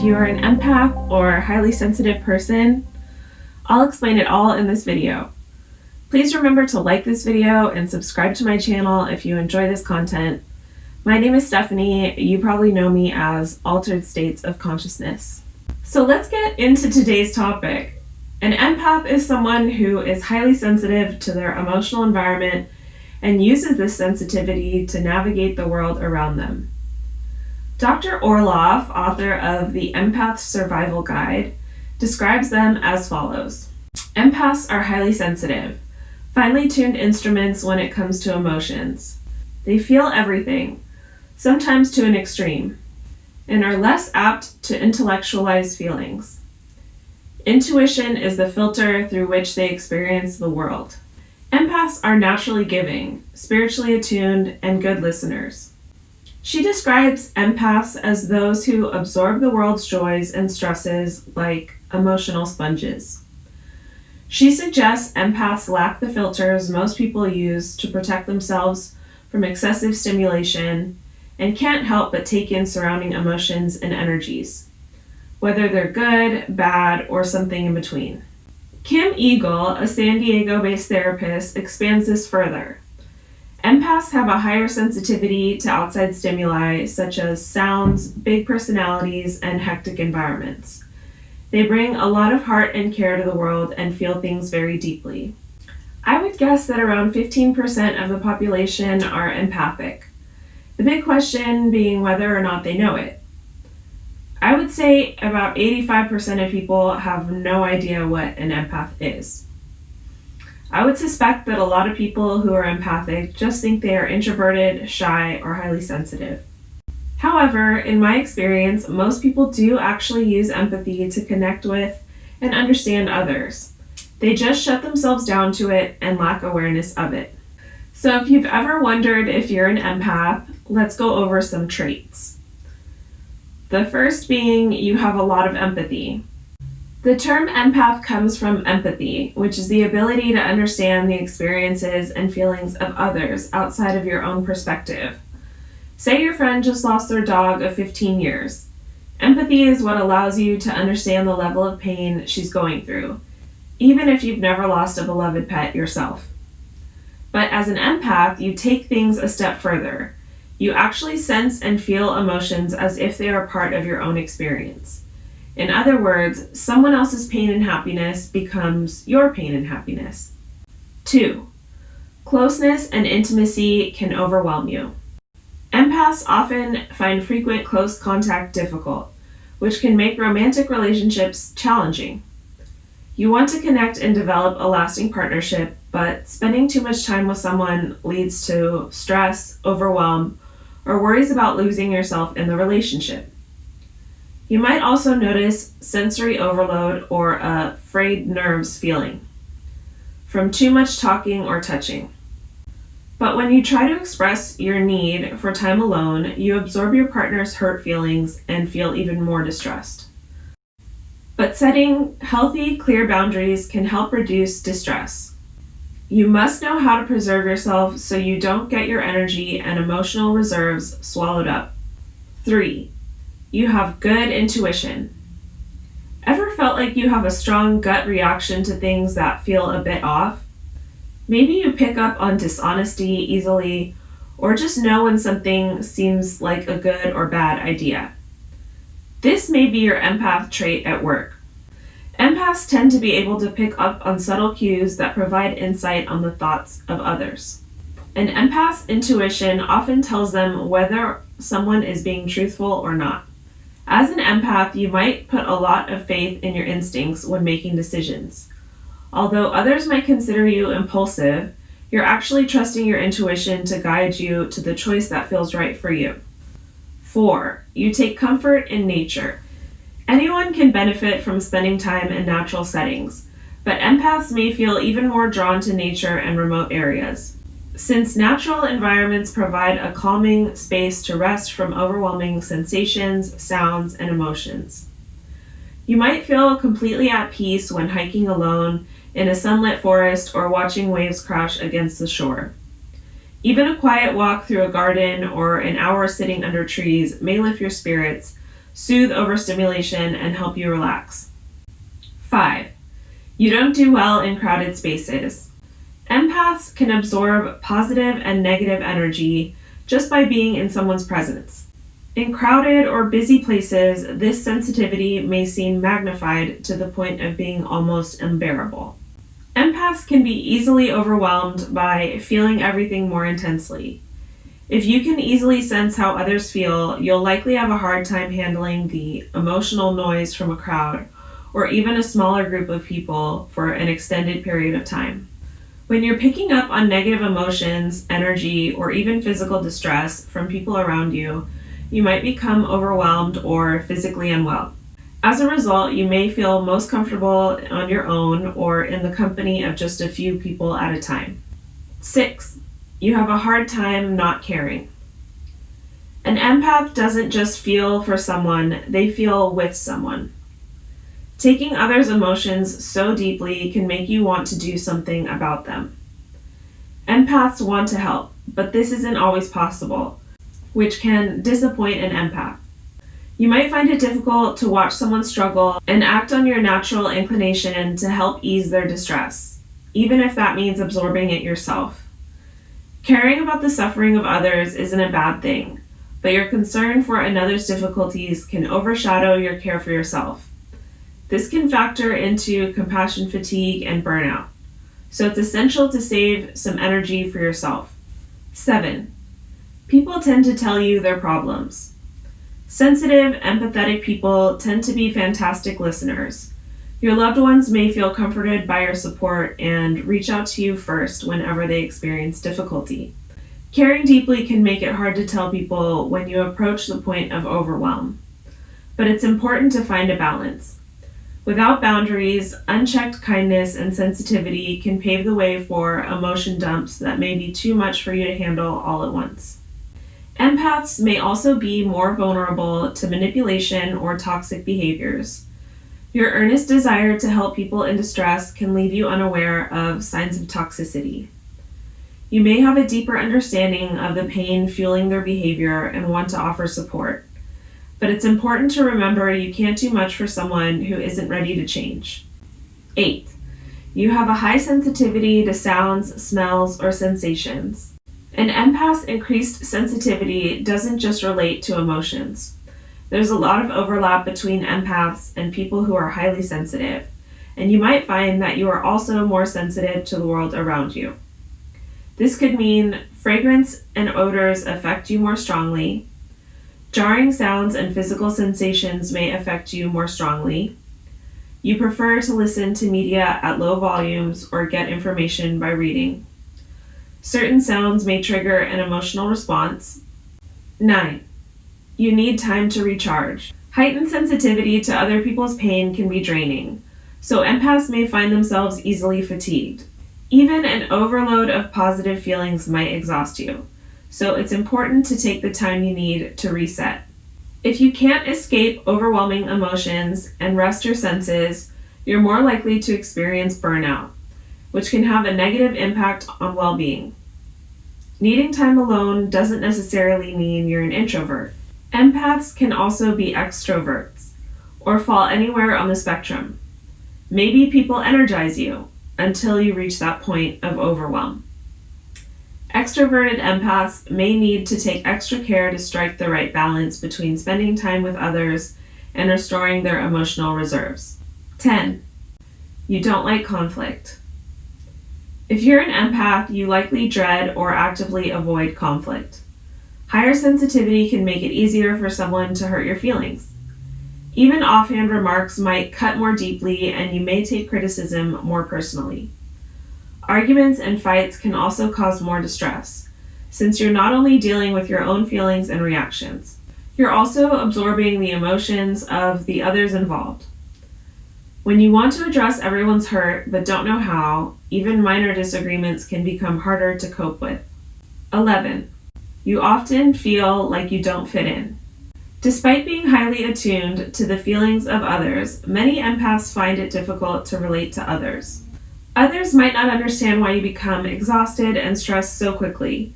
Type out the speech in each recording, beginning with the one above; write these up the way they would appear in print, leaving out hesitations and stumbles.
if you are an empath or highly sensitive person, I'll explain it all in this video. Please remember to like this video and subscribe to my channel if you enjoy this content. My name is Stephanie. You probably know me as Altered States of Consciousness. So let's get into today's topic. An empath is someone who is highly sensitive to their emotional environment and uses this sensitivity to navigate the world around them. Dr. Orloff, author of the Empath Survival Guide, describes them as follows. Empaths are highly sensitive, finely tuned instruments when it comes to emotions. They feel everything, sometimes to an extreme, and are less apt to intellectualize feelings. Intuition is the filter through which they experience the world. Empaths are naturally giving, spiritually attuned, and good listeners. She describes empaths as those who absorb the world's joys and stresses like emotional sponges. She suggests empaths lack the filters most people use to protect themselves from excessive stimulation and can't help but take in surrounding emotions and energies, whether they're good, bad, or something in between. Kim Eagle, a San Diego-based therapist, expands this further. Empaths have a higher sensitivity to outside stimuli such as sounds, big personalities, and hectic environments. They bring a lot of heart and care to the world and feel things very deeply. I would guess that around 15% of the population are empathic, the big question being whether or not they know it. I would say about 85% of people have no idea what an empath is. I would suspect that a lot of people who are empathic just think they are introverted, shy, or highly sensitive. However, in my experience, most people do actually use empathy to connect with and understand others. They just shut themselves down to it and lack awareness of it. So if you've ever wondered if you're an empath, let's go over some traits. The first being you have a lot of empathy. The term empath comes from empathy, which is the ability to understand the experiences and feelings of others outside of your own perspective. Say your friend just lost their dog of 15 years. Empathy is what allows you to understand the level of pain she's going through, even if you've never lost a beloved pet yourself. But as an empath, you take things a step further. You actually sense and feel emotions as if they are part of your own experience. In other words, someone else's pain and happiness becomes your pain and happiness. 2. Closeness and intimacy can overwhelm you. Empaths often find frequent close contact difficult, which can make romantic relationships challenging. You want to connect and develop a lasting partnership, but spending too much time with someone leads to stress, overwhelm, or worries about losing yourself in the relationship. You might also notice sensory overload or a frayed nerves feeling from too much talking or touching. But when you try to express your need for time alone, you absorb your partner's hurt feelings and feel even more distressed. But setting healthy, clear boundaries can help reduce distress. You must know how to preserve yourself so you don't get your energy and emotional reserves swallowed up. 3. You have good intuition. Ever felt like you have a strong gut reaction to things that feel a bit off? Maybe you pick up on dishonesty easily, or just know when something seems like a good or bad idea. This may be your empath trait at work. Empaths tend to be able to pick up on subtle cues that provide insight on the thoughts of others. An empath's intuition often tells them whether someone is being truthful or not. As an empath, you might put a lot of faith in your instincts when making decisions. Although others might consider you impulsive, you're actually trusting your intuition to guide you to the choice that feels right for you. 4. You take comfort in nature. Anyone can benefit from spending time in natural settings, but empaths may feel even more drawn to nature and remote areas. Since natural environments provide a calming space to rest from overwhelming sensations, sounds, and emotions. You might feel completely at peace when hiking alone in a sunlit forest or watching waves crash against the shore. Even a quiet walk through a garden or an hour sitting under trees may lift your spirits, soothe overstimulation, and help you relax. 5. You don't do well in crowded spaces. Empaths can absorb positive and negative energy just by being in someone's presence. In crowded or busy places, this sensitivity may seem magnified to the point of being almost unbearable. Empaths can be easily overwhelmed by feeling everything more intensely. If you can easily sense how others feel, you'll likely have a hard time handling the emotional noise from a crowd or even a smaller group of people for an extended period of time. When you're picking up on negative emotions, energy, or even physical distress from people around you, you might become overwhelmed or physically unwell. As a result, you may feel most comfortable on your own or in the company of just a few people at a time. 6. You have a hard time not caring. An empath doesn't just feel for someone, they feel with someone. Taking others' emotions so deeply can make you want to do something about them. Empaths want to help, but this isn't always possible, which can disappoint an empath. You might find it difficult to watch someone struggle and act on your natural inclination to help ease their distress, even if that means absorbing it yourself. Caring about the suffering of others isn't a bad thing, but your concern for another's difficulties can overshadow your care for yourself. This can factor into compassion fatigue and burnout, so it's essential to save some energy for yourself. 7. People tend to tell you their problems. Sensitive, empathetic people tend to be fantastic listeners. Your loved ones may feel comforted by your support and reach out to you first whenever they experience difficulty. Caring deeply can make it hard to tell people when you approach the point of overwhelm, but it's important to find a balance. Without boundaries, unchecked kindness and sensitivity can pave the way for emotion dumps that may be too much for you to handle all at once. Empaths may also be more vulnerable to manipulation or toxic behaviors. Your earnest desire to help people in distress can leave you unaware of signs of toxicity. You may have a deeper understanding of the pain fueling their behavior and want to offer support, but it's important to remember you can't do much for someone who isn't ready to change. 8. You have a high sensitivity to sounds, smells, or sensations. An empath's increased sensitivity doesn't just relate to emotions. There's a lot of overlap between empaths and people who are highly sensitive, and you might find that you are also more sensitive to the world around you. This could mean fragrance and odors affect you more strongly. Jarring sounds and physical sensations may affect you more strongly. You prefer to listen to media at low volumes or get information by reading. Certain sounds may trigger an emotional response. 9. You need time to recharge. Heightened sensitivity to other people's pain can be draining, so empaths may find themselves easily fatigued. Even an overload of positive feelings might exhaust you, so it's important to take the time you need to reset. If you can't escape overwhelming emotions and rest your senses, you're more likely to experience burnout, which can have a negative impact on well-being. Needing time alone doesn't necessarily mean you're an introvert. Empaths can also be extroverts, or fall anywhere on the spectrum. Maybe people energize you until you reach that point of overwhelm. Extroverted empaths may need to take extra care to strike the right balance between spending time with others and restoring their emotional reserves. 10. You don't like conflict. If you're an empath, you likely dread or actively avoid conflict. Higher sensitivity can make it easier for someone to hurt your feelings. Even offhand remarks might cut more deeply, and you may take criticism more personally. Arguments and fights can also cause more distress, since you're not only dealing with your own feelings and reactions, you're also absorbing the emotions of the others involved. When you want to address everyone's hurt but don't know how, even minor disagreements can become harder to cope with. 11. You often feel like you don't fit in. Despite being highly attuned to the feelings of others, many empaths find it difficult to relate to others. Others might not understand why you become exhausted and stressed so quickly.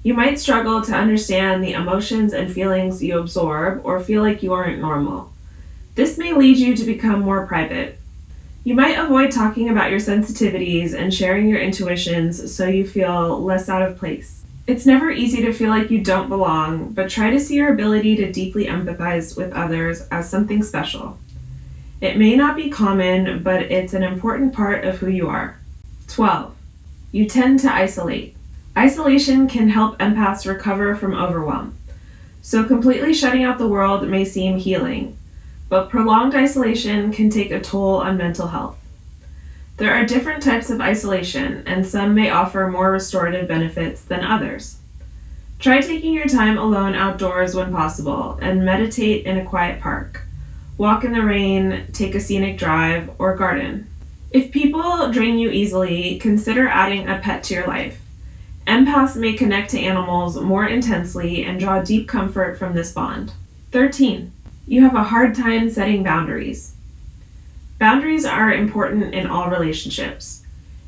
You might struggle to understand the emotions and feelings you absorb or feel like you aren't normal. This may lead you to become more private. You might avoid talking about your sensitivities and sharing your intuitions so you feel less out of place. It's never easy to feel like you don't belong, but try to see your ability to deeply empathize with others as something special. It may not be common, but it's an important part of who you are. 12. You tend to isolate. Isolation can help empaths recover from overwhelm. So completely shutting out the world may seem healing, but prolonged isolation can take a toll on mental health. There are different types of isolation, and some may offer more restorative benefits than others. Try taking your time alone outdoors when possible, and meditate in a quiet park. Walk in the rain, take a scenic drive, or garden. If people drain you easily, consider adding a pet to your life. Empaths may connect to animals more intensely and draw deep comfort from this bond. 13. You have a hard time setting boundaries. Boundaries are important in all relationships.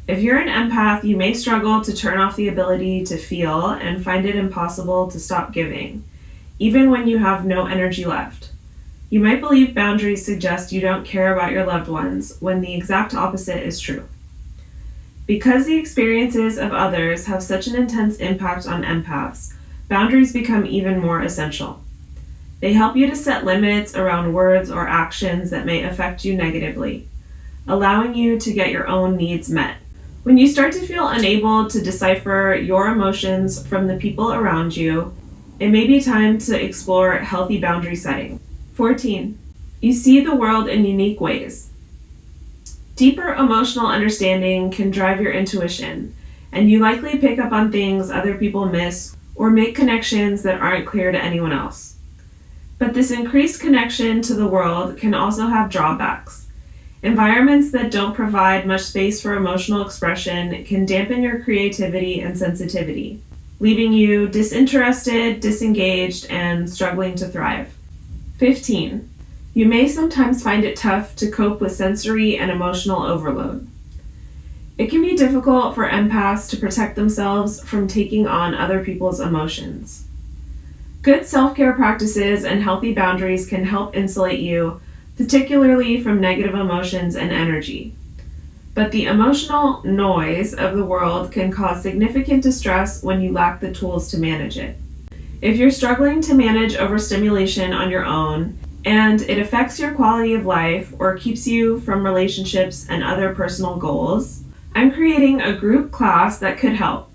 If you're an empath, you may struggle to turn off the ability to feel and find it impossible to stop giving, even when you have no energy left. You might believe boundaries suggest you don't care about your loved ones, when the exact opposite is true. Because the experiences of others have such an intense impact on empaths, boundaries become even more essential. They help you to set limits around words or actions that may affect you negatively, allowing you to get your own needs met. When you start to feel unable to decipher your emotions from the people around you, it may be time to explore healthy boundary setting. 14. You see the world in unique ways. Deeper emotional understanding can drive your intuition, and you likely pick up on things other people miss or make connections that aren't clear to anyone else. But this increased connection to the world can also have drawbacks. Environments that don't provide much space for emotional expression can dampen your creativity and sensitivity, leaving you disinterested, disengaged, and struggling to thrive. 15. You may sometimes find it tough to cope with sensory and emotional overload. It can be difficult for empaths to protect themselves from taking on other people's emotions. Good self-care practices and healthy boundaries can help insulate you, particularly from negative emotions and energy. But the emotional noise of the world can cause significant distress when you lack the tools to manage it. If you're struggling to manage overstimulation on your own, and it affects your quality of life or keeps you from relationships and other personal goals, I'm creating a group class that could help.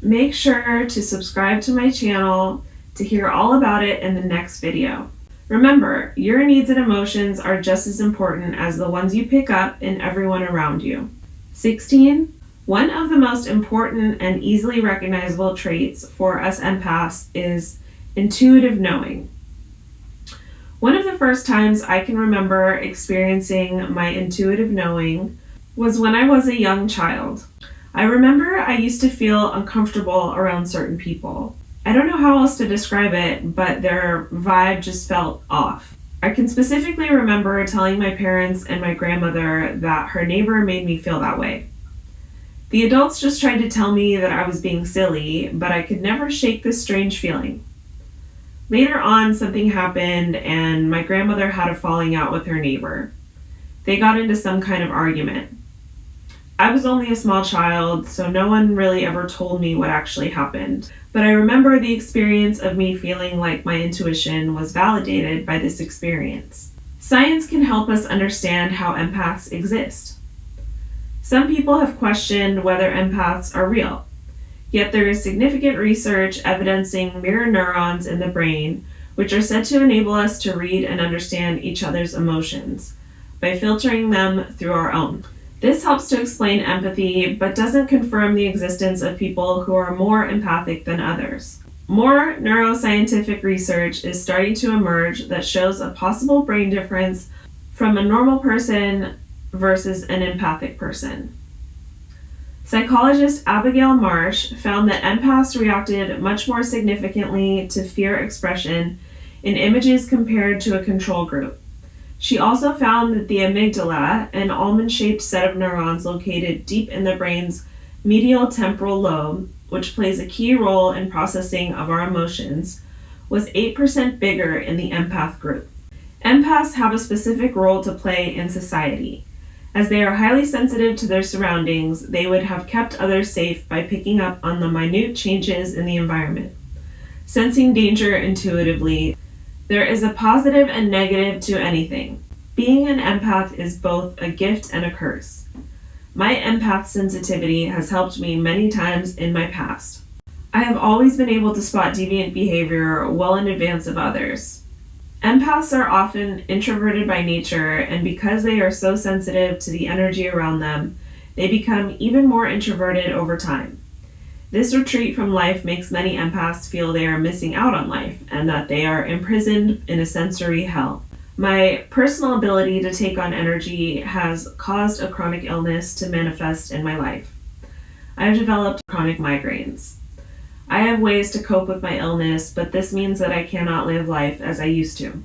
Make sure to subscribe to my channel to hear all about it in the next video. Remember, your needs and emotions are just as important as the ones you pick up in everyone around you. 16. One of the most important and easily recognizable traits for us empaths is intuitive knowing. One of the first times I can remember experiencing my intuitive knowing was when I was a young child. I remember I used to feel uncomfortable around certain people. I don't know how else to describe it, but their vibe just felt off. I can specifically remember telling my parents and my grandmother that her neighbor made me feel that way. The adults just tried to tell me that I was being silly, but I could never shake this strange feeling. Later on, something happened and my grandmother had a falling out with her neighbor. They got into some kind of argument. I was only a small child, so no one really ever told me what actually happened. But I remember the experience of me feeling like my intuition was validated by this experience. Science can help us understand how empaths exist. Some people have questioned whether empaths are real. Yet there is significant research evidencing mirror neurons in the brain, which are said to enable us to read and understand each other's emotions by filtering them through our own. This helps to explain empathy, but doesn't confirm the existence of people who are more empathic than others. More neuroscientific research is starting to emerge that shows a possible brain difference from a normal person versus an empathic person. Psychologist Abigail Marsh found that empaths reacted much more significantly to fear expression in images compared to a control group. She also found that the amygdala, an almond-shaped set of neurons located deep in the brain's medial temporal lobe, which plays a key role in processing of our emotions, was 8% bigger in the empath group. Empaths have a specific role to play in society. As they are highly sensitive to their surroundings, they would have kept others safe by picking up on the minute changes in the environment. Sensing danger intuitively, there is a positive and negative to anything. Being an empath is both a gift and a curse. My empath sensitivity has helped me many times in my past. I have always been able to spot deviant behavior well in advance of others. Empaths are often introverted by nature, and because they are so sensitive to the energy around them, they become even more introverted over time. This retreat from life makes many empaths feel they are missing out on life and that they are imprisoned in a sensory hell. My personal ability to take on energy has caused a chronic illness to manifest in my life. I have developed chronic migraines. I have ways to cope with my illness, but this means that I cannot live life as I used to.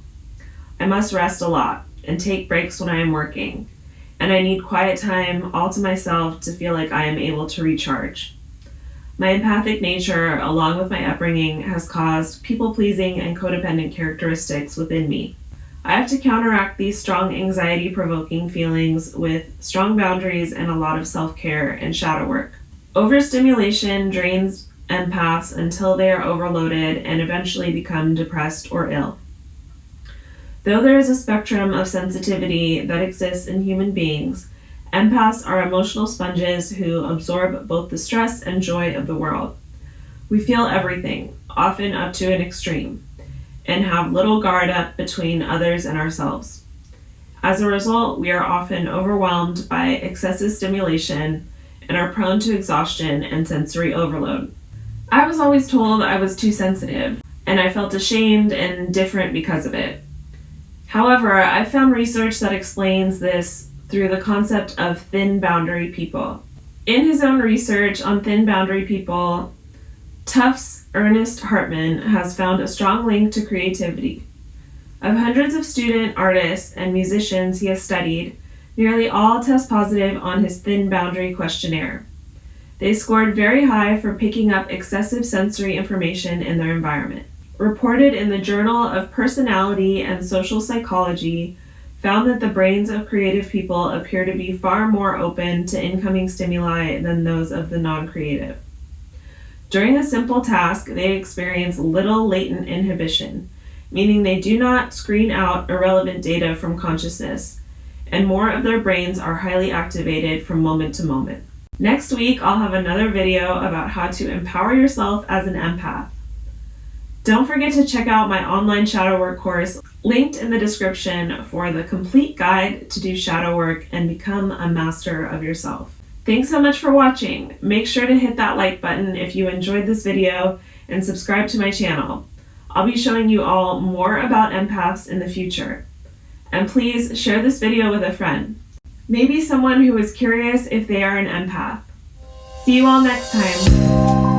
I must rest a lot and take breaks when I am working, and I need quiet time all to myself to feel like I am able to recharge. My empathic nature, along with my upbringing, has caused people-pleasing and codependent characteristics within me. I have to counteract these strong anxiety-provoking feelings with strong boundaries and a lot of self-care and shadow work. Overstimulation drains empaths until they are overloaded and eventually become depressed or ill. Though there is a spectrum of sensitivity that exists in human beings, empaths are emotional sponges who absorb both the stress and joy of the world. We feel everything, often up to an extreme, and have little guard up between others and ourselves. As a result, we are often overwhelmed by excessive stimulation and are prone to exhaustion and sensory overload. I was always told I was too sensitive, and I felt ashamed and different because of it. However, I found research that explains this through the concept of thin boundary people. In his own research on thin boundary people, Tufts' Ernest Hartman has found a strong link to creativity. Of hundreds of student artists and musicians he has studied, nearly all test positive on his thin boundary questionnaire. They scored very high for picking up excessive sensory information in their environment. Reported in the Journal of Personality and Social Psychology, found that the brains of creative people appear to be far more open to incoming stimuli than those of the non-creative. During a simple task, they experience little latent inhibition, meaning they do not screen out irrelevant data from consciousness, and more of their brains are highly activated from moment to moment. Next week, I'll have another video about how to empower yourself as an empath. Don't forget to check out my online shadow work course, linked in the description, for the complete guide to do shadow work and become a master of yourself. Thanks so much for watching. Make sure to hit that like button if you enjoyed this video and subscribe to my channel. I'll be showing you all more about empaths in the future. And please share this video with a friend. Maybe someone who is curious if they are an empath. See you all next time.